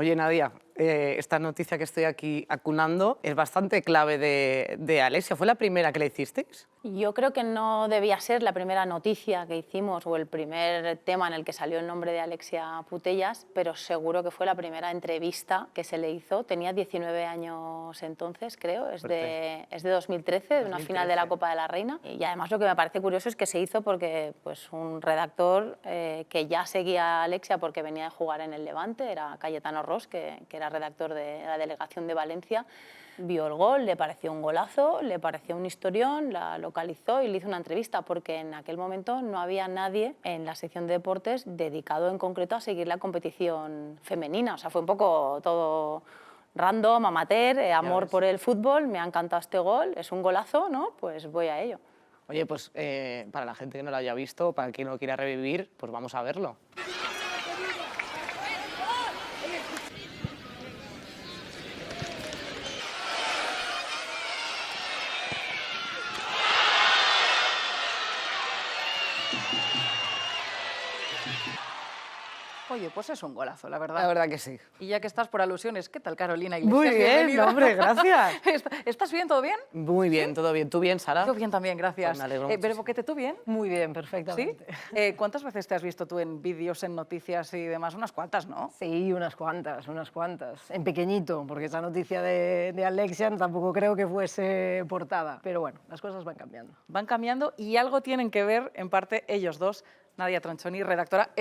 Oye, Nadia, esta noticia que estoy aquí acunando es bastante clave de Alexia. ¿Fue la primera que le hicisteis? Yo creo que no debía ser la primera noticia que hicimos o el primer tema en el que salió el nombre de Alexia Putellas, pero seguro que fue la primera entrevista que se le hizo. Tenía 19 años entonces, creo, es de 2013, de una final de la Copa de la Reina. Y además lo que me parece curioso es que se hizo porque pues, un redactor que ya seguía a Alexia porque venía de jugar en el Levante, era Cayetano Ros, que era redactor de la delegación de Valencia, vio el gol, le pareció un golazo, le pareció un historión, la localizó y le hizo una entrevista, porque en aquel momento no había nadie en la sección de deportes dedicado en concreto a seguir la competición femenina. O sea, fue un poco todo random, amateur, amor por el fútbol, me ha encantado este gol, es un golazo, ¿no? Pues voy a ello. Oye, pues para la gente que no lo haya visto, para quien lo quiera revivir, pues vamos a verlo. Oye, pues es un golazo, la verdad. La verdad que sí. Y ya que estás por alusiones, ¿qué tal, Carolina Iglesias? Muy bien, Bienvenida. hombre, gracias. ¿Estás bien? ¿Todo bien? Muy bien, todo bien. ¿Tú bien, Sara? Yo bien también, gracias. Pues me alegro muchísimo. Bere Boquete, ¿tú bien? Muy bien, ¿Sí? perfectamente. ¿Cuántas veces te has visto tú en vídeos, en noticias y demás? Unas cuantas, ¿no? Sí, unas cuantas, unas cuantas. En pequeñito, porque esa noticia de Alexia tampoco creo que fuese portada. Pero bueno, las cosas van cambiando. Van cambiando y algo tienen que ver, en parte, ellos dos. Nadia Tronchoni, redactora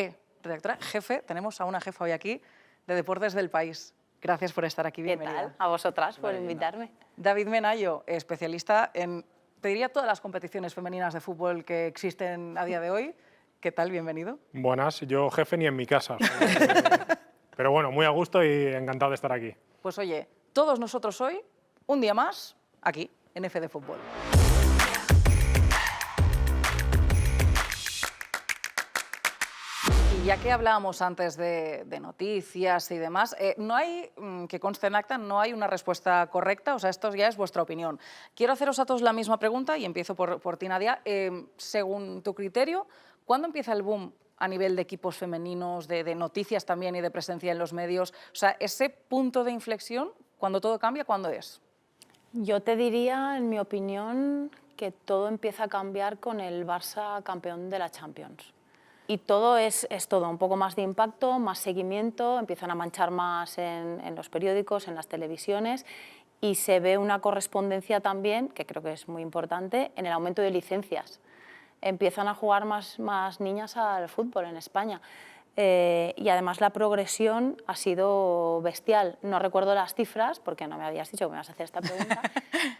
jefe, tenemos a una jefa hoy aquí de Deportes del País. Gracias por estar aquí, ¿Qué bienvenida. tal? A vosotras por invitarme. David Menayo, especialista en, te diría, todas las competiciones femeninas de fútbol que existen a día de hoy. ¿Qué tal? Bienvenido. Buenas, yo jefe ni en mi casa. O sea, pero bueno, muy a gusto y encantado de estar aquí. Pues oye, todos nosotros hoy, un día más, aquí, en F de Fútbol. Y ya que hablábamos antes de noticias y demás, no hay, que conste en acta, no hay una respuesta correcta, o sea, esto ya es vuestra opinión. Quiero haceros a todos la misma pregunta y empiezo por ti, Nadia. Según tu criterio, ¿cuándo empieza el boom a nivel de equipos femeninos, de noticias también y de presencia en los medios? O sea, ese punto de inflexión, cuando todo cambia, ¿cuándo es? Yo te diría, en mi opinión, que todo empieza a cambiar con el Barça campeón de la Champions. Y todo es todo, un poco más de impacto, más seguimiento, empiezan a manchar más en los periódicos, en las televisiones, y se ve una correspondencia también, que creo que es muy importante, en el aumento de licencias. Empiezan a jugar más niñas al fútbol en España. Y además la progresión ha sido bestial. No recuerdo las cifras, porque no me habías dicho que me ibas a hacer esta pregunta,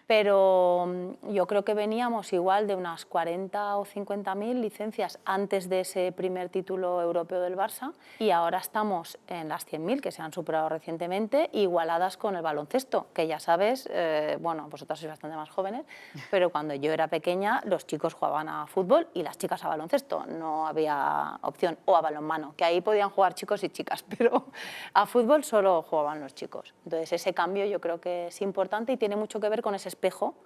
pero yo creo que veníamos igual de unas 40 o 50.000 licencias antes de ese primer título europeo del Barça, y ahora estamos en las 100.000, que se han superado recientemente, igualadas con el baloncesto, que ya sabes, bueno, vosotras sois bastante más jóvenes, pero cuando yo era pequeña los chicos jugaban a fútbol y las chicas a baloncesto, no había opción, o a balonmano, que ahí podían jugar chicos y chicas, pero a fútbol solo jugaban los chicos. Entonces ese cambio yo creo que es importante y tiene mucho que ver con ese espejo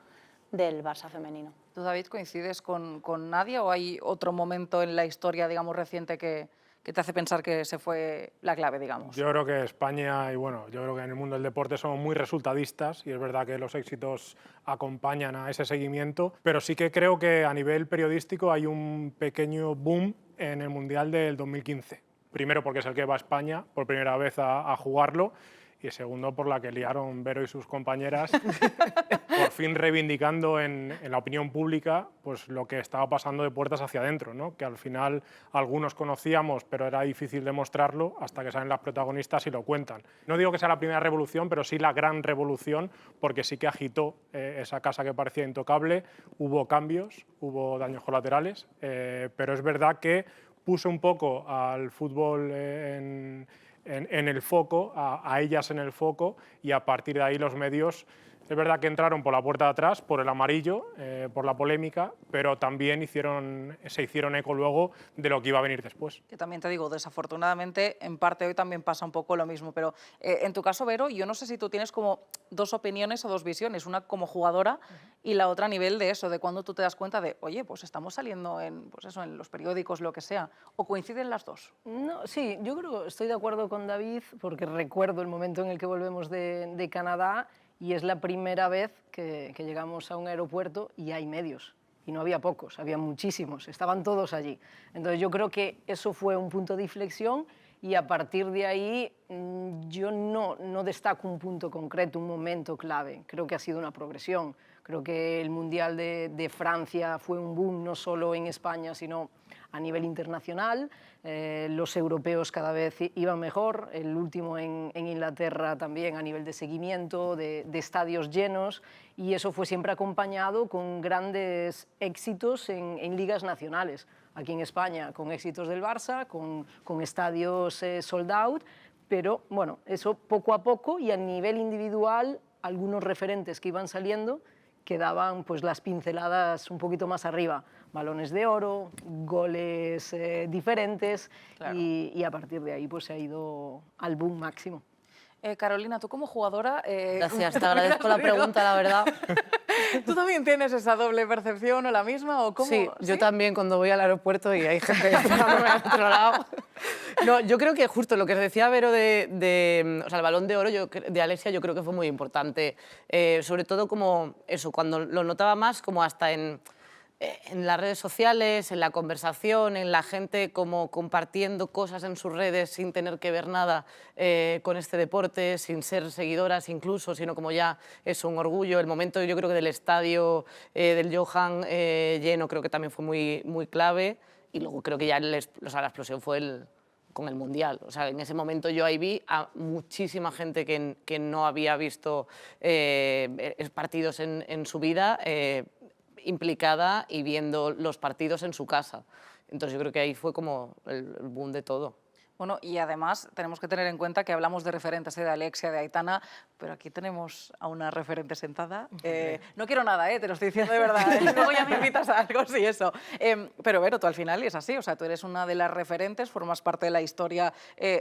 del Barça femenino. ¿Tú, David, coincides con Nadia o hay otro momento en la historia, digamos, reciente que te hace pensar que ese fue la clave, digamos? Yo creo que España y bueno, yo creo que en el mundo del deporte somos muy resultadistas y es verdad que los éxitos acompañan a ese seguimiento, pero sí que creo que a nivel periodístico hay un pequeño boom en el Mundial del 2015. Primero porque es el que va a España por primera vez a jugarlo, y segundo por la que liaron Vero y sus compañeras, por fin reivindicando en la opinión pública pues, lo que estaba pasando de puertas hacia adentro, ¿no? Que al final algunos conocíamos, pero era difícil demostrarlo hasta que salen las protagonistas y lo cuentan. No digo que sea la primera revolución, pero sí la gran revolución, porque sí que agitó esa casa que parecía intocable, hubo cambios, hubo daños colaterales, pero es verdad que puso un poco al fútbol en el foco, a ellas en el foco, y a partir de ahí los medios Es verdad que entraron por la puerta de atrás, por el amarillo, por la polémica, pero también se hicieron eco luego de lo que iba a venir después. Que también te digo, desafortunadamente, en parte hoy también pasa un poco lo mismo, pero en tu caso, Vero, yo no sé si tú tienes como dos opiniones o dos visiones, una como jugadora y la otra a nivel de eso, de cuando tú te das cuenta de, oye, pues estamos saliendo en, pues eso, en los periódicos, lo que sea, o coinciden las dos. No, sí, yo creo, estoy de acuerdo con David, porque recuerdo el momento en el que volvemos de Canadá y es la primera vez que llegamos a un aeropuerto y hay medios. Y no había pocos, había muchísimos, estaban todos allí. Entonces yo creo que eso fue un punto de inflexión y a partir de ahí yo no destaco un punto concreto, un momento clave. Creo que ha sido una progresión. Creo que el Mundial de Francia fue un boom no solo en España, sino a nivel internacional. Los europeos cada vez iban mejor, el último en Inglaterra también a nivel de seguimiento, de estadios llenos, y eso fue siempre acompañado con grandes éxitos en ligas nacionales. Aquí en España con éxitos del Barça, con estadios sold out, pero bueno, eso poco a poco y a nivel individual algunos referentes que iban saliendo que daban pues, las pinceladas un poquito más arriba, balones de oro, goles diferentes, claro. y a partir de ahí pues, se ha ido al boom máximo. Carolina, tú como jugadora... Gracias, te agradezco la pregunta, la verdad. ¿Tú también tienes esa doble percepción o la misma? ¿O cómo? Sí, yo también cuando voy al aeropuerto y hay gente esperándome al otro lado. No, yo creo que justo lo que decía Vero o sea, el Balón de Oro de Alexia yo creo que fue muy importante. Sobre todo como eso, cuando lo notaba más como hasta en las redes sociales, en la conversación, en la gente como compartiendo cosas en sus redes sin tener que ver nada con este deporte, sin ser seguidoras incluso, sino como ya es un orgullo. El momento yo creo que del estadio del Johan lleno creo que también fue muy clave y luego creo que ya la explosión fue con el Mundial. O sea, en ese momento yo ahí vi a muchísima gente que no había visto partidos en su vida implicada y viendo los partidos en su casa. Entonces yo creo que ahí fue como el boom de todo. Bueno, y además tenemos que tener en cuenta que hablamos de referentes de Alexia, de Aitana, pero aquí tenemos a una referente sentada. No quiero nada, te lo estoy diciendo de verdad. Luego ya me invitas a algo, sí, eso. Pero Vero, tú al final es así, o sea, tú eres una de las referentes, formas parte de la historia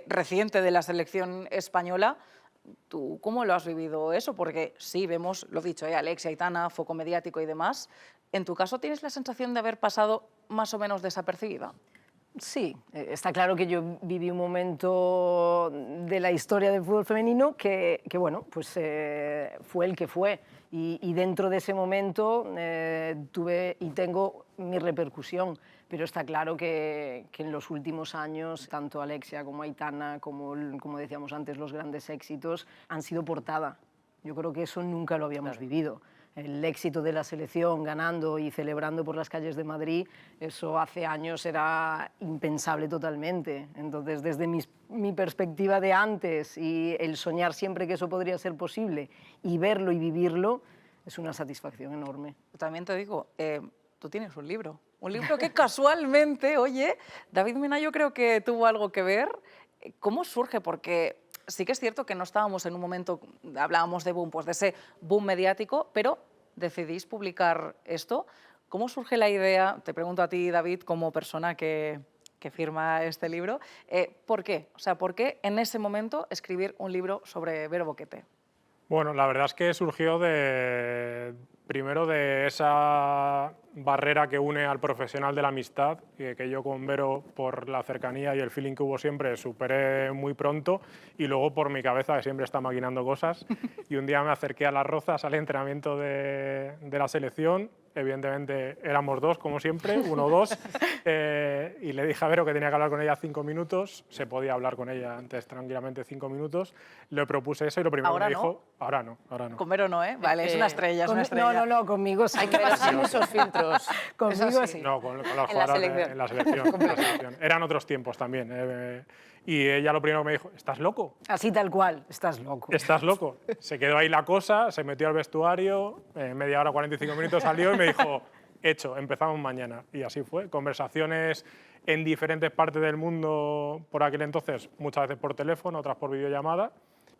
reciente de la selección española. ¿Tú cómo lo has vivido eso? Porque sí, vemos, lo dicho, Alexia, Aitana, foco mediático y demás. ¿En tu caso tienes la sensación de haber pasado más o menos desapercibida? Sí, está claro que yo viví un momento de la historia del fútbol femenino que bueno, pues fue el que fue. Y dentro de ese momento tuve y tengo mi repercusión. Pero está claro que en los últimos años, tanto Alexia como Aitana, como decíamos antes, los grandes éxitos, han sido portada. Yo creo que eso nunca lo habíamos vivido. El éxito de la selección ganando y celebrando por las calles de Madrid, eso hace años era impensable totalmente. Entonces, desde mi perspectiva de antes y el soñar siempre que eso podría ser posible y verlo y vivirlo, es una satisfacción enorme. También te digo, tú tienes un libro que casualmente, oye, David Mena yo creo que tuvo algo que ver. ¿Cómo surge? Porque sí que es cierto que no estábamos en un momento, hablábamos de boom, pues de ese boom mediático, pero decidís publicar esto. ¿Cómo surge la idea? Te pregunto a ti, David, como persona que firma este libro, ¿por qué? O sea, ¿por qué en ese momento escribir un libro sobre Vero Boquete? Bueno, la verdad es que surgió primero de esa barrera que une al profesional de la amistad, que yo con Vero, por la cercanía y el feeling que hubo siempre, superé muy pronto, y luego por mi cabeza, que siempre está maquinando cosas, y un día me acerqué a Las Rozas al entrenamiento de la selección. Evidentemente éramos dos, como siempre, 1 o 2, y le dije a Vero que tenía que hablar con ella 5 minutos, se podía hablar con ella antes tranquilamente 5 minutos, le propuse eso y lo primero que me dijo, ahora no. Con Vero no, ¿eh? Vale, es una estrella, es una estrella. No, conmigo sí. Hay que pasar muchos filtros. Conmigo sí. No, con los jugadores en la selección. Eran otros tiempos también. Y ella lo primero que me dijo, ¿estás loco? Así tal cual, estás loco. ¿Estás loco? Se quedó ahí la cosa, se metió al vestuario, media hora, 45 minutos salió y me dijo, hecho, empezamos mañana. Y así fue, conversaciones en diferentes partes del mundo por aquel entonces, muchas veces por teléfono, otras por videollamada.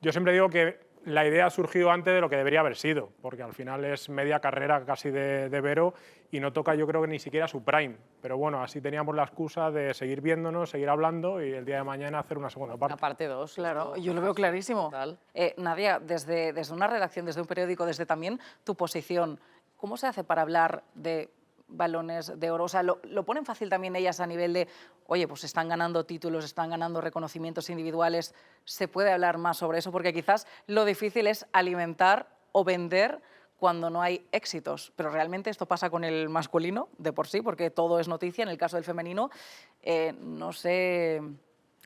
Yo siempre digo que la idea ha surgido antes de lo que debería haber sido, porque al final es media carrera casi de Vero y no toca, yo creo que ni siquiera su prime. Pero bueno, así teníamos la excusa de seguir viéndonos, seguir hablando y el día de mañana hacer una segunda parte. La parte 2. Claro, yo lo veo clarísimo. Total. Nadia, desde una redacción, desde un periódico, desde también tu posición, ¿cómo se hace para hablar de balones de oro? O sea, lo ponen fácil también ellas a nivel de, oye, pues están ganando títulos, están ganando reconocimientos individuales, ¿se puede hablar más sobre eso? Porque quizás lo difícil es alimentar o vender cuando no hay éxitos, pero realmente esto pasa con el masculino de por sí, porque todo es noticia. En el caso del femenino, no sé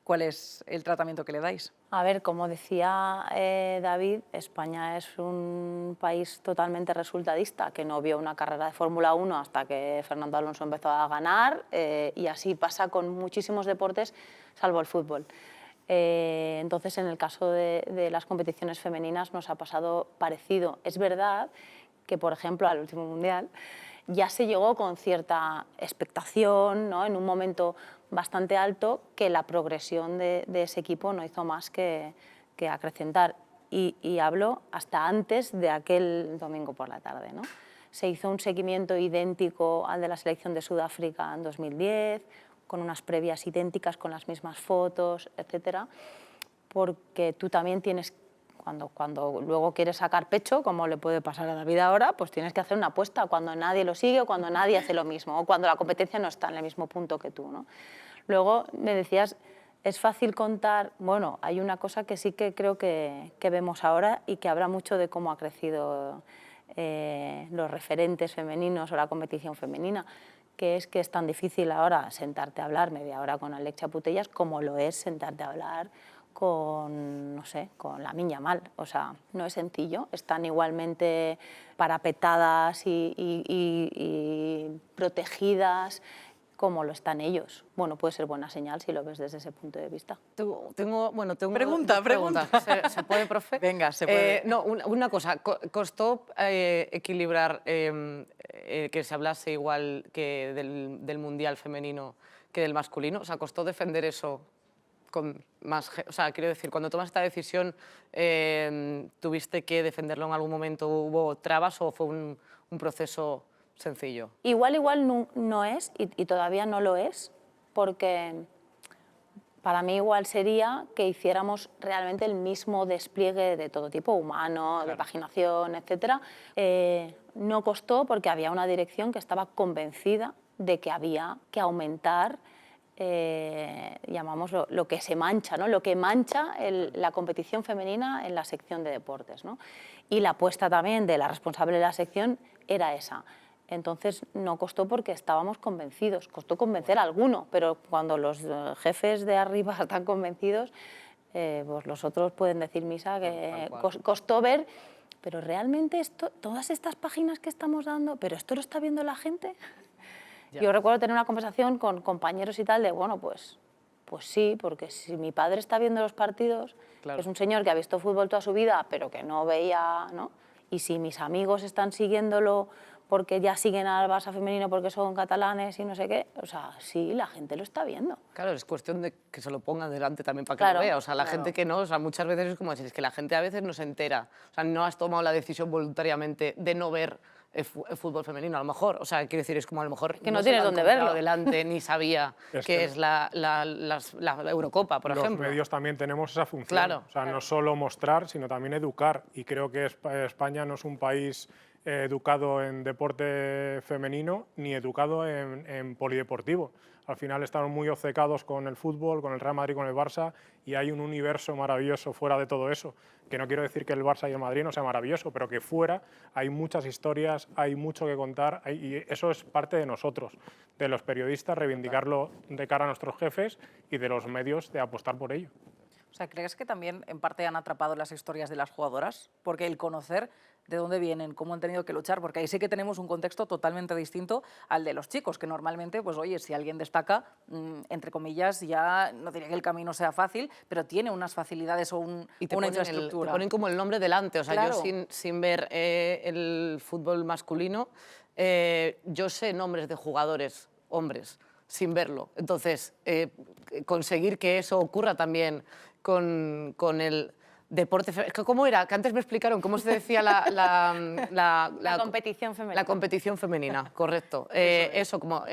cuál es el tratamiento que le dais. A ver, como decía David, España es un país totalmente resultadista, que no vio una carrera de Fórmula 1 hasta que Fernando Alonso empezó a ganar, y así pasa con muchísimos deportes, salvo el fútbol. Entonces, en el caso de las competiciones femeninas nos ha pasado parecido. Es verdad que, por ejemplo, al último Mundial ya se llegó con cierta expectación, ¿no? En un momento bastante alto, que la progresión de ese equipo no hizo más que acrecentar. Y hablo hasta antes de aquel domingo por la tarde, ¿no? Se hizo un seguimiento idéntico al de la selección de Sudáfrica en 2010, con unas previas idénticas, con las mismas fotos, etcétera, porque tú también tienes, cuando luego quieres sacar pecho, como le puede pasar a David ahora, pues tienes que hacer una apuesta cuando nadie lo sigue o cuando nadie hace lo mismo, o cuando la competencia no está en el mismo punto que tú, ¿no? Luego me decías, es fácil contar, bueno, hay una cosa que sí que creo que vemos ahora y que habla mucho de cómo ha crecido los referentes femeninos o la competición femenina, que es tan difícil ahora sentarte a hablar media hora con Alexia Putellas como lo es sentarte a hablar con, no sé, con Lamine Yamal. O sea, no es sencillo, están igualmente parapetadas y protegidas como lo están ellos. Bueno, puede ser buena señal si lo ves desde ese punto de vista. Tengo Pregunta. ¿Se puede, profe? Venga, se puede. No, una cosa, costó equilibrar que se hablase igual que del Mundial femenino que del masculino. O sea, costó defender eso con más... O sea, quiero decir, cuando tomas esta decisión, ¿tuviste que defenderlo en algún momento? ¿Hubo trabas o fue un proceso sencillo? Igual no es, y todavía no lo es, porque para mí igual sería que hiciéramos realmente el mismo despliegue de todo tipo, humano, de paginación, etc. No costó porque había una dirección que estaba convencida de que había que aumentar, llamamos lo que se mancha, ¿no? Lo que mancha la competición femenina en la sección de deportes, ¿no? Y la apuesta también de la responsable de la sección era esa. Entonces no costó porque estábamos convencidos, costó convencer a alguno, pero cuando los jefes de arriba están convencidos, pues los otros pueden decir misa que costó ver, pero realmente todas estas páginas que estamos dando, pero esto lo está viendo la gente. Ya. Yo recuerdo tener una conversación con compañeros y tal de, bueno, pues sí, porque si mi padre está viendo los partidos, claro, que es un señor que ha visto fútbol toda su vida, pero que no veía, ¿no? Y si mis amigos están siguiéndolo porque ya siguen al Barça femenino porque son catalanes y no sé qué, o sea, sí, la gente lo está viendo. Claro, es cuestión de que se lo pongan delante también para que lo vea. O sea, la gente que no, o sea, muchas veces es como decir, es que la gente a veces no se entera. O sea, no has tomado la decisión voluntariamente de no ver el fútbol femenino, a lo mejor. O sea, quiero decir, es como a lo mejor que no tienes dónde verlo delante ni sabía que es la Eurocopa, por ejemplo. Los medios también tenemos esa función. Claro, o sea, no solo mostrar, sino también educar. Y creo que España no es un país educado en deporte femenino ni educado en polideportivo. Al final estamos muy obcecados con el fútbol, con el Real Madrid, con el Barça, y hay un universo maravilloso fuera de todo eso. Que no quiero decir que el Barça y el Madrid no sea maravilloso, pero que fuera hay muchas historias, hay mucho que contar, y eso es parte de nosotros, de los periodistas, reivindicarlo de cara a nuestros jefes y de los medios de apostar por ello. O sea, ¿crees que también en parte han atrapado las historias de las jugadoras? Porque el conocer de dónde vienen, cómo han tenido que luchar, porque ahí sí que tenemos un contexto totalmente distinto al de los chicos, que normalmente, pues oye, si alguien destaca, entre comillas, ya no diría que el camino sea fácil, pero tiene unas facilidades o una infraestructura. Te ponen como el nombre delante, o sea, claro. Yo sin ver el fútbol masculino, yo sé nombres de jugadores, hombres, sin verlo. Entonces, conseguir que eso ocurra también con el... deporte... Es que, ¿cómo era? Que antes me explicaron cómo se decía La competición femenina. La competición femenina, correcto. Eso, como,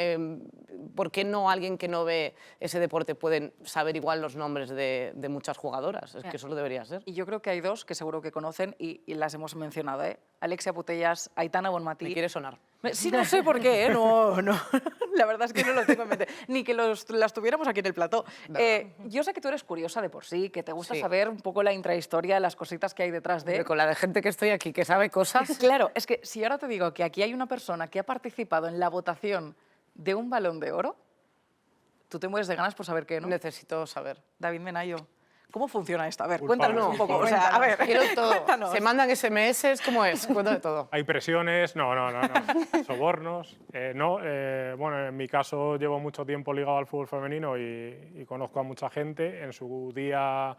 ¿por qué no alguien que no ve ese deporte pueden saber igual los nombres de muchas jugadoras? Es que eso lo debería ser. Y yo creo que hay dos que seguro que conocen y las hemos mencionado, ¿eh? Alexia Putellas, Aitana Bonmatí. Me quiere sonar. Sí, no sé por qué, ¿eh? No, la verdad es que no lo tengo en mente. Ni que las tuviéramos aquí en el plató. Yo sé que tú eres curiosa de por sí, que te gusta Sí. saber un poco la intrahistoria, las cositas que hay detrás de... Hombre, con la de gente que estoy aquí que sabe cosas... Claro, es que si ahora te digo que aquí hay una persona que ha participado en la votación de un Balón de Oro, tú te mueres de ganas por saber qué, ¿no? Necesito saber. David Menayo, ¿cómo funciona esto? A ver, Culpable. cuéntanos un poco. No, O sea, a ver, Quiero todo. cuéntanos. Se mandan SMS, ¿cómo es? Cuéntame todo. Hay presiones, no. Sobornos, no. Bueno, en mi caso llevo mucho tiempo ligado al fútbol femenino y conozco a mucha gente. En su día,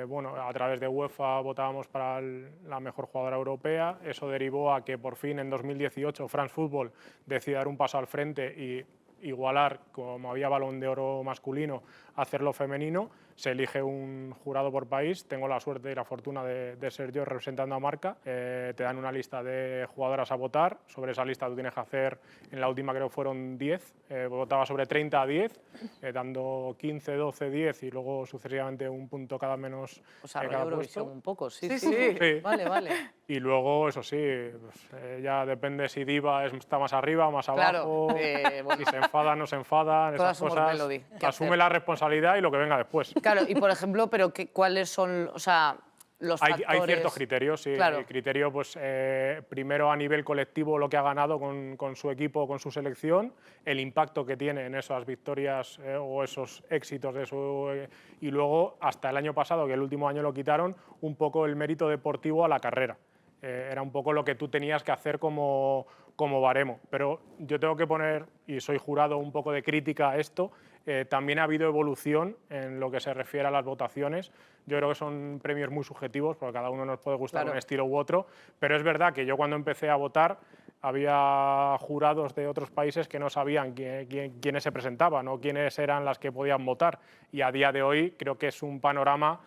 bueno, a través de UEFA votábamos para la mejor jugadora europea. Eso derivó a que por fin en 2018 France Football decide dar un paso al frente y igualar, como había Balón de Oro masculino, hacerlo femenino. Se elige un jurado por país. Tengo la suerte y la fortuna de ser yo representando a marca. Te dan una lista de jugadoras a votar. Sobre esa lista tú tienes que hacer, en la última creo fueron 10, votaba sobre 30 a 10, dando 15, 12, 10 y luego sucesivamente un punto cada menos O sea, cada Eurovisión puesto. un poco, sí. Sí. Vale. Y luego, eso sí, pues, ya depende si Diva está más arriba o más Claro, abajo, bueno. si se enfada no se enfada, Todas esas somos cosas. Melody, ¿qué Asume hacer? la responsabilidad y lo que venga después. Claro, y por ejemplo, pero ¿cuáles son, o sea, los Hay factores? ciertos criterios, sí. Claro. El criterio, pues, primero a nivel colectivo, lo que ha ganado con su equipo, con su selección, el impacto que tiene en esas victorias o esos éxitos de su... y luego, hasta el año pasado, que el último año lo quitaron, un poco el mérito deportivo a la carrera. Era un poco lo que tú tenías que hacer como baremo. Pero yo tengo que poner, y soy jurado, un poco de crítica a esto. También ha habido evolución en lo que se refiere a las votaciones. Yo creo que son premios muy subjetivos, porque cada uno nos puede gustar Claro. un estilo u otro, pero es verdad que yo cuando empecé a votar había jurados de otros países que no sabían quiénes se presentaban o quiénes eran las que podían votar, y a día de hoy creo que es un panorama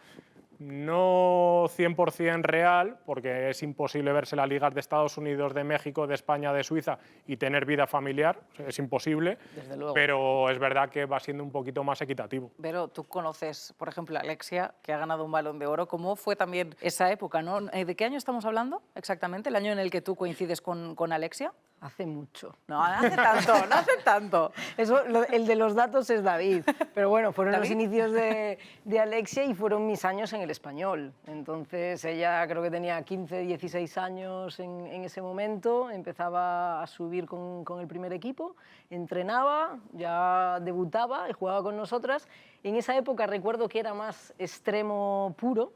no 100% real, porque es imposible verse las ligas de Estados Unidos, de México, de España, de Suiza y tener vida familiar, o sea, es imposible, Desde luego. pero es verdad que va siendo un poquito más equitativo. Pero tú conoces, por ejemplo, a Alexia, que ha ganado un Balón de Oro. ¿Cómo fue también esa época, no? ¿De qué año estamos hablando exactamente? ¿El año en el que tú coincides con Alexia? Hace mucho. No hace tanto, no hace tanto. Eso, el de los datos es David, pero bueno, fueron los ¿David? inicios de Alexia y fueron mis años en el Español. Entonces ella creo que tenía 15, 16 años en ese momento, empezaba a subir con el primer equipo, entrenaba, ya debutaba y jugaba con nosotras. En esa época recuerdo que era más extremo puro,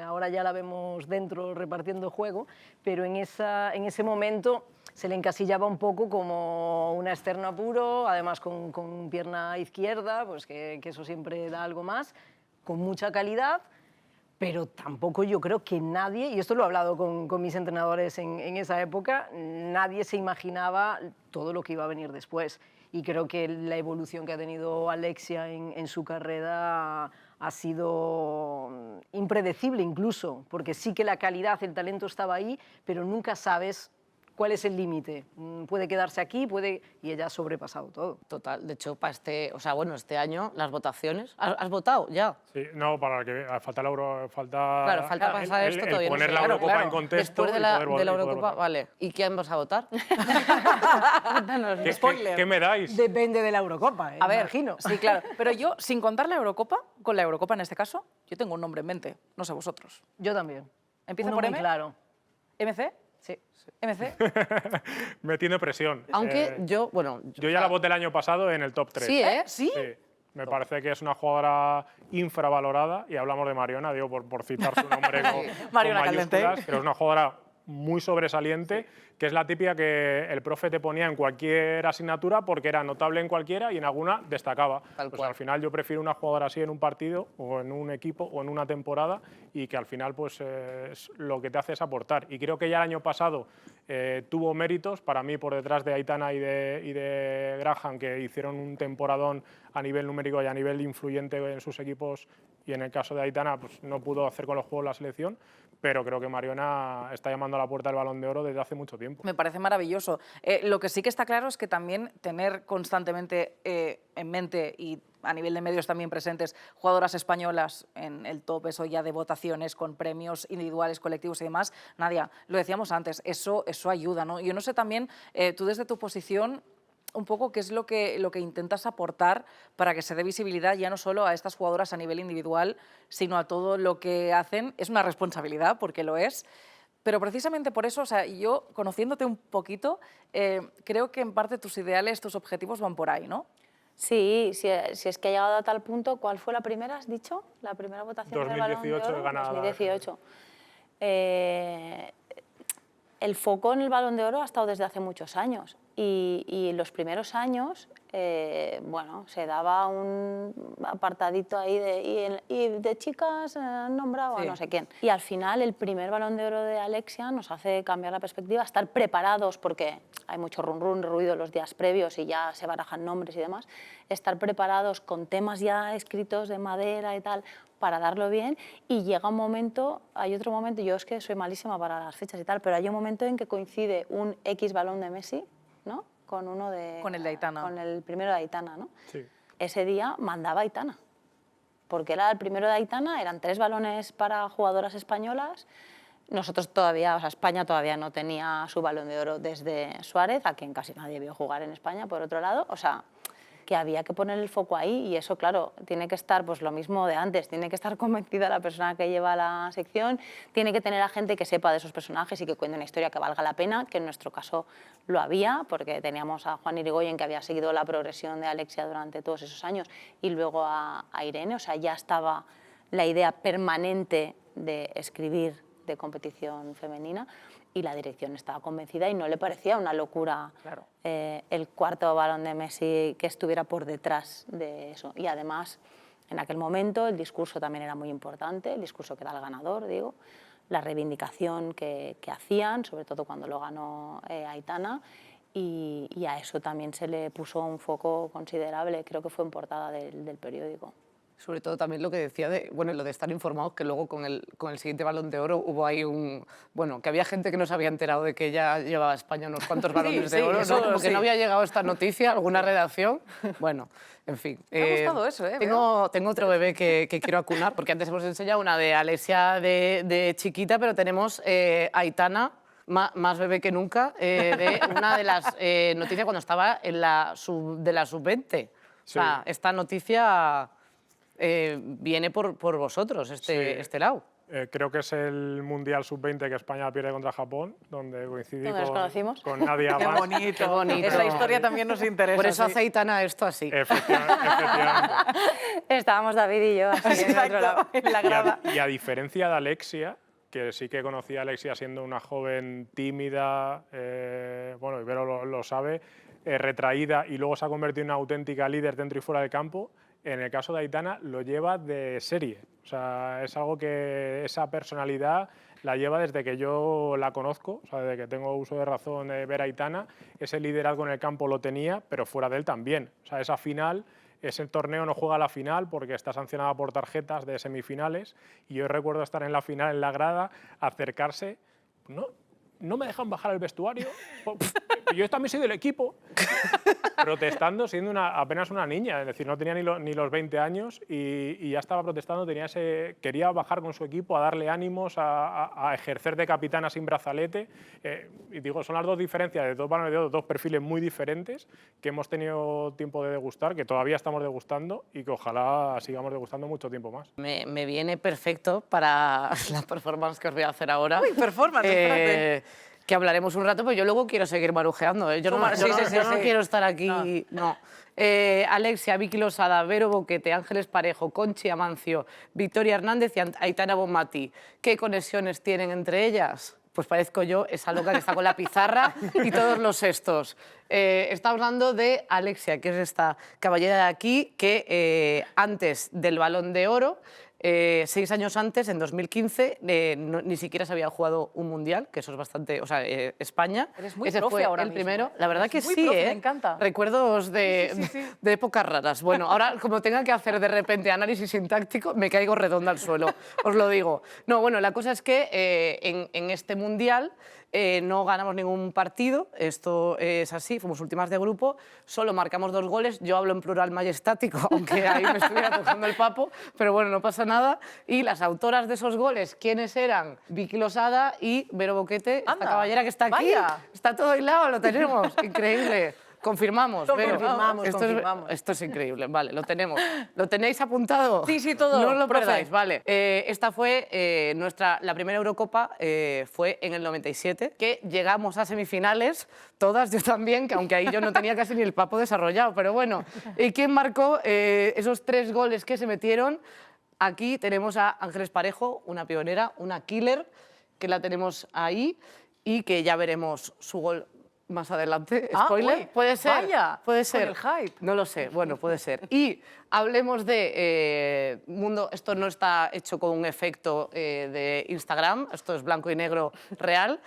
ahora ya la vemos dentro repartiendo juego, pero en ese momento se le encasillaba un poco como una externa puro, además con pierna izquierda, pues que eso siempre da algo más, con mucha calidad, pero tampoco yo creo que nadie, y esto lo he hablado con mis entrenadores en esa época, nadie se imaginaba todo lo que iba a venir después. Y creo que la evolución que ha tenido Alexia en su carrera ha sido impredecible incluso, porque sí que la calidad, el talento estaba ahí, pero nunca sabes cuál es el límite. Puede quedarse aquí, y ella ha sobrepasado todo. Total, de hecho, para este año, las votaciones... ¿Has votado ya? Sí, no, para que falta la Euro, falta, Claro, falta pasar esto todavía. no poner sé. la Claro, Eurocopa claro. en contexto. Después de y la, poder de la poder Eurocopa, votar. vale. ¿Y quién vas a votar? Cuéntanos. ¿Qué me dais? Depende de la Eurocopa, A ver, imagino. sí, claro. Pero yo, sin contar la Eurocopa, con la Eurocopa en este caso, yo tengo un nombre en mente, no sé vosotros. Yo también. ¿Empieza Uno por muy M? claro. ¿MC? Sí. ¿MC? Metiendo presión. Aunque yo, bueno... Yo ya la voté el año pasado en el top 3. Sí, ¿eh? ¿Sí? Sí. Me parece que es una jugadora infravalorada, y hablamos de Mariona, digo, por citar su nombre con Mariona mayúsculas, Caldentey. pero es una jugadora muy sobresaliente, que es la típica que el profe te ponía en cualquier asignatura porque era notable en cualquiera y en alguna destacaba. Tal Pues cual. al final yo prefiero una jugadora así en un partido o en un equipo o en una temporada, y que al final pues lo que te hace es aportar. Y creo que ya el año pasado tuvo méritos, para mí, por detrás de Aitana y de Graham, que hicieron un temporadón a nivel numérico y a nivel influyente en sus equipos, y en el caso de Aitana pues, no pudo hacer con los juegos la selección, pero creo que Mariona está llamando a la puerta del Balón de Oro desde hace mucho tiempo. Me parece maravilloso. Lo que sí que está claro es que también tener constantemente en mente y a nivel de medios también presentes jugadoras españolas en el top, eso ya de votaciones con premios individuales, colectivos y demás. Nadia, lo decíamos antes, eso ayuda, ¿no? Yo no sé también, tú desde tu posición, un poco qué es lo que intentas aportar para que se dé visibilidad ya no solo a estas jugadoras a nivel individual, sino a todo lo que hacen. Es una responsabilidad, porque lo es, pero precisamente por eso, o sea, yo, conociéndote un poquito, creo que en parte tus ideales, tus objetivos van por ahí, ¿no? Sí, si es que ha llegado a tal punto. ¿Cuál fue la primera, has dicho? La primera votación del Balón de 2018 Oro. ganada. 2018. El foco en el Balón de Oro ha estado desde hace muchos años y los primeros años, bueno, se daba un apartadito ahí de chicas nombrado a no sé quién. Y al final el primer Balón de Oro de Alexia nos hace cambiar la perspectiva, estar preparados, porque hay mucho ruido los días previos y ya se barajan nombres y demás, estar preparados con temas ya escritos de madera y tal, para darlo bien, y llega un momento, hay otro momento, yo es que soy malísima para las fechas y tal, pero hay un momento en que coincide un X balón de Messi, ¿no? Con uno de... Con el de Aitana. Con el primero de Aitana, ¿no? Sí. Ese día mandaba Aitana, porque era el primero de Aitana, eran 3 balones para jugadoras españolas. Nosotros todavía, o sea, España todavía no tenía su Balón de Oro desde Suárez, a quien casi nadie vio jugar en España, por otro lado, o sea, que había que poner el foco ahí, y eso, claro, tiene que estar, pues lo mismo de antes, tiene que estar convencida la persona que lleva la sección, tiene que tener a gente que sepa de esos personajes y que cuente una historia que valga la pena, que en nuestro caso lo había, porque teníamos a Juan Irigoyen, que había seguido la progresión de Alexia durante todos esos años, y luego a Irene, o sea, ya estaba la idea permanente de escribir de competición femenina, y la dirección estaba convencida y no le parecía una locura Claro. el cuarto balón de Messi que estuviera por detrás de eso. Y además, en aquel momento el discurso también era muy importante, el discurso que da el ganador, digo, la reivindicación que hacían, sobre todo cuando lo ganó Aitana, y a eso también se le puso un foco considerable, creo que fue en portada del periódico. Sobre todo también lo que decía de, bueno, lo de estar informados, que luego con el siguiente Balón de Oro hubo ahí bueno, que había gente que no se había enterado de que ella llevaba a España unos cuantos balones de oro, eso ¿no? Como sí. que no había llegado esta noticia, alguna redacción. Bueno, en fin. Me ha gustado eso, ¿eh? Tengo otro bebé que quiero acunar, porque antes hemos enseñado una de Alexia de chiquita, pero tenemos Aitana, más bebé que nunca, de una de las noticias cuando estaba en de la sub-20. O sea, esta noticia... viene por vosotros, este lado. Creo que es el Mundial Sub-20 que España pierde contra Japón, donde coincidí ¿Dónde nos conocimos? con Nadia Qué Mas. bonito. Qué bonito. Esa historia también nos interesa. Por eso sí. hace Aitana esto así. Efectivamente. Estábamos David y yo así en otro lado. Exacto, en la grada. Y a diferencia de Alexia, que sí que conocí a Alexia siendo una joven tímida, bueno, Ibero lo sabe, retraída, y luego se ha convertido en una auténtica líder dentro y fuera del campo. En el caso de Aitana lo lleva de serie, o sea, es algo que esa personalidad la lleva desde que yo la conozco, o sea, desde que tengo uso de razón de ver a Aitana. Ese liderazgo en el campo lo tenía, pero fuera de él también. O sea, esa final, ese torneo no juega a la final porque está sancionada por tarjetas de semifinales, y yo recuerdo estar en la final en la grada, acercarse, no me dejan bajar al vestuario, yo también soy del equipo, protestando siendo apenas una niña, es decir, no tenía ni los 20 años y ya estaba protestando, quería bajar con su equipo a darle ánimos, a ejercer de capitana sin brazalete. Y digo, son las dos diferencias de dos balones de oro, dos perfiles muy diferentes que hemos tenido tiempo de degustar, que todavía estamos degustando y que ojalá sigamos degustando mucho tiempo más. Me viene perfecto para la performance que os voy a hacer ahora. Uy, performance, espérate. Que hablaremos un rato, pero yo luego quiero seguir marujeando. Yo no quiero estar aquí. No. Alexia, Vicky Losada, Vero Boquete, Ángeles Parejo, Conchi Amancio, Victoria Hernández y Aitana Bonmatí. ¿Qué conexiones tienen entre ellas? Pues parezco yo, esa loca que está con la pizarra y todos los estos. Estamos hablando de Alexia, que es esta caballera de aquí que antes del Balón de Oro 6 años antes, en 2015, ni siquiera se había jugado un mundial, que eso es bastante, o sea, España. Eres muy Ese profe fue ahora el mismo, primero. ¿eh? La verdad Eres que muy sí, profe, me encanta. Recuerdos de épocas raras. Bueno, ahora como tenga que hacer de repente análisis sintáctico, me caigo redonda al suelo, os lo digo. No, bueno, la cosa es que en este mundial no ganamos ningún partido, esto es así, fuimos últimas de grupo, solo marcamos 2 goles, yo hablo en plural majestático, aunque ahí me estuviera tocando el papo, pero bueno, no pasa nada. Y las autoras de esos goles, ¿quiénes eran? Vicky Losada y Vero Boquete, esta Anda, caballera que está aquí. vaya. Está todo hilado, lo tenemos, increíble. Confirmamos, Vero. Confirmamos, Esto confirmamos. esto es increíble, vale, lo tenemos. ¿Lo tenéis apuntado? Sí, sí, todo, No os lo profe. perdáis, vale. Esta fue la primera Eurocopa, fue en el 97, que llegamos a semifinales, todas, yo también, que aunque ahí yo no tenía casi ni el papo desarrollado, pero bueno. ¿Y quién marcó esos 3 goles que se metieron? Aquí tenemos a Ángeles Parejo, una pionera, una killer, que la tenemos ahí y que ya veremos su gol más adelante. Ah, ¿Spoiler? uy, Puede ser. vaya, puede con ser. el hype. No lo sé, bueno, puede ser. Y hablemos de mundo, esto no está hecho con un efecto de Instagram, esto es blanco y negro real,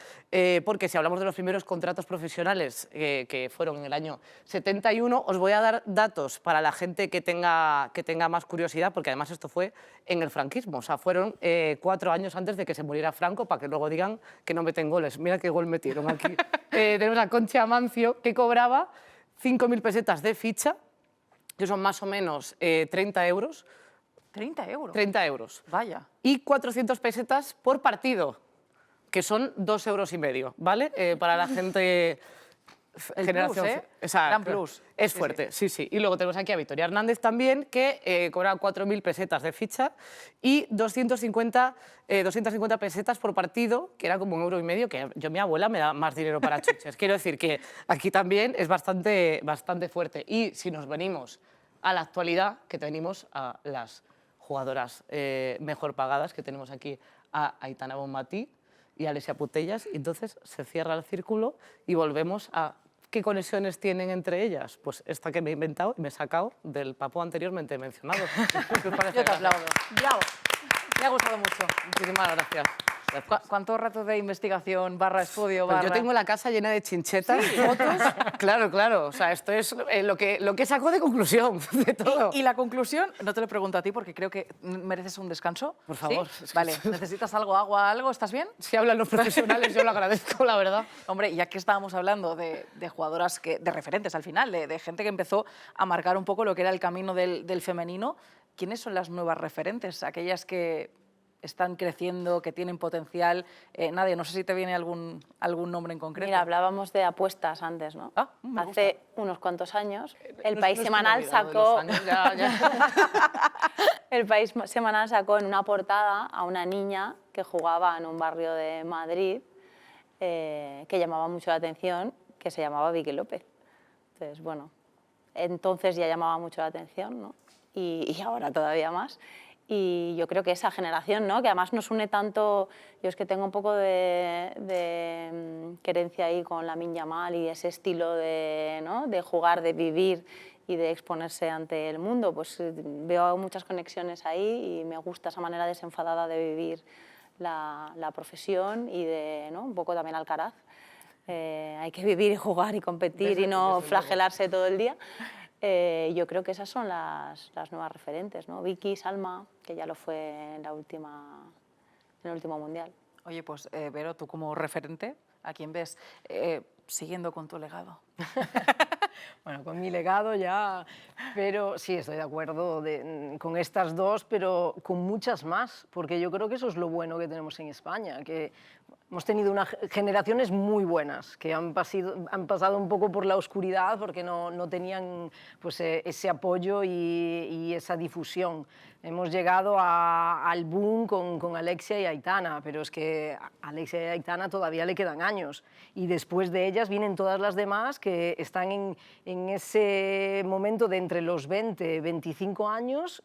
porque si hablamos de los primeros contratos profesionales que fueron en el año 71, os voy a dar datos para la gente que tenga más curiosidad, porque además esto fue en el franquismo, o sea, fueron 4 años antes de que se muriera Franco, para que luego digan que no meten goles. Mira qué gol metieron aquí. Tenemos a Concha Amancio, que cobraba 5.000 pesetas de ficha, que son más o menos 30 euros. 30 euros. 30 euros. Vaya. Y 400 pesetas por partido, que son 2,5 euros, ¿vale? Para la gente... El generación... plus, ¿eh? Exacto. Gran plus. Es Sí, fuerte, sí, sí. Y luego tenemos aquí a Victoria Hernández también, que cobraba 4.000 pesetas de ficha y 250 pesetas por partido, que era como 1,5 euros, que yo, mi abuela me da más dinero para chuches. Quiero decir que aquí también es bastante fuerte. Y si nos venimos a la actualidad, que tenemos a las jugadoras mejor pagadas, que tenemos aquí a Aitana Bonmatí y a Alessia Putellas, y entonces se cierra el círculo y volvemos a qué conexiones tienen entre ellas. Pues esta que me he inventado y me he sacado del papo anteriormente mencionado. ¿Qué os parece? Yo te aplaudo. Bravo. Me ha gustado mucho. Muchísimas gracias. ¿Cuánto rato de investigación /estudio? Pues yo tengo la casa llena de chinchetas, fotos. Claro, claro. O sea, esto es lo que saco de conclusión de todo. Y la conclusión, no te lo pregunto a ti porque creo que mereces un descanso. Por favor. ¿Sí? Vale, ¿necesitas algo, agua, algo? ¿Estás bien? Si hablan los profesionales, yo lo agradezco, la verdad. Hombre, ya que estábamos hablando de jugadoras, de referentes al final, de gente que empezó a marcar un poco lo que era el camino del femenino, ¿quiénes son las nuevas referentes? Aquellas que están creciendo, que tienen potencial. Nadia, no sé si te viene algún nombre en concreto. Mira, hablábamos de apuestas antes, ¿no? Ah, me Hace unos cuantos años, el No País es que Semanal me he olvidado de sacó... los años, ya. El País Semanal sacó en una portada a una niña que jugaba en un barrio de Madrid que llamaba mucho la atención, que se llamaba Vicky López. Entonces, bueno, entonces ya llamaba mucho la atención, ¿no? Y ahora todavía más. Y yo creo que esa generación, ¿no? Que además nos une tanto, yo es que tengo un poco de querencia ahí con Lamine Yamal y ese estilo ¿no? de jugar, de vivir y de exponerse ante el mundo, pues veo muchas conexiones ahí y me gusta esa manera desenfadada de vivir la profesión y de, ¿no? Un poco también Alcaraz. Hay que vivir y jugar y competir y no flagelarse todo el día. Yo creo que esas son las nuevas referentes, ¿no? Vicky, Salma, que ya lo fue en el último mundial. Oye, pues Vero, tú como referente, ¿a quién ves siguiendo con tu legado? Bueno, con mi legado ya, pero sí, estoy de acuerdo con estas dos, pero con muchas más, porque yo creo que eso es lo bueno que tenemos en España, que hemos tenido generaciones muy buenas, que han pasado un poco por la oscuridad porque no tenían pues, ese apoyo y esa difusión. Hemos llegado al boom con Alexia y Aitana, pero es que a Alexia y Aitana todavía le quedan años. Y después de ellas vienen todas las demás que están en ese momento de entre los 20 y 25 años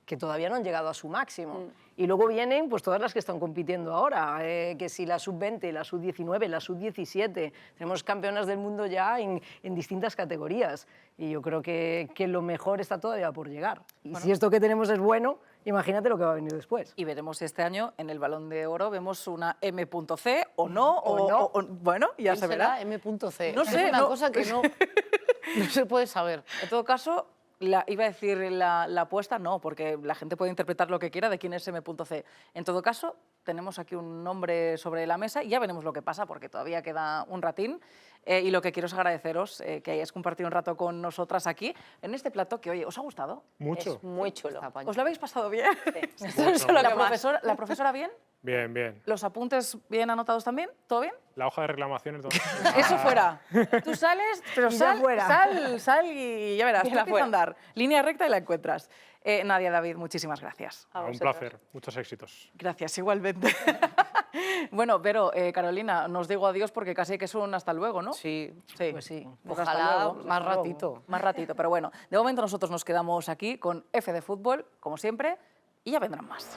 que todavía no han llegado a su máximo. Y luego vienen pues, todas las que están compitiendo ahora, que si la sub-20, la sub-19, la sub-17, tenemos campeonas del mundo ya en distintas categorías. Y yo creo que lo mejor está todavía por llegar. Y si esto que tenemos es bueno, Imagínate lo que va a venir después. Y veremos si este año en el Balón de Oro vemos una M.C o no, O no. bueno, ya ¿Quién se verá. será M.C? No sé, es una no. cosa que no se puede saber. En todo caso, iba a decir la apuesta, no, porque la gente puede interpretar lo que quiera de quién es M.C. En todo caso, tenemos aquí un nombre sobre la mesa y ya veremos lo que pasa, porque todavía queda un ratín. Y lo que quiero es agradeceros que hayáis compartido un rato con nosotras aquí, en este plato que, oye, ¿os ha gustado? Mucho. Es muy chulo. ¿Os lo habéis pasado bien? Mucho. ¿La profesora bien? Bien, bien. ¿Los apuntes bien anotados también? ¿Todo bien? La hoja de reclamaciones. Eso fuera. Tú sales, pero Y ya sal, fuera. sal y ya verás, tú la empieza a fuera. andar. Línea recta y la encuentras. Nadia, David, muchísimas gracias. A Un vosotros. placer. Muchos éxitos. Gracias, igualmente. Bueno, pero Carolina, nos digo adiós porque casi que es un hasta luego, ¿no? Sí, Sí. Pues sí. Pues hasta ojalá luego. más ratito. Más ratito, pero bueno, de momento nosotros nos quedamos aquí con F de Fútbol, como siempre, y ya vendrán más.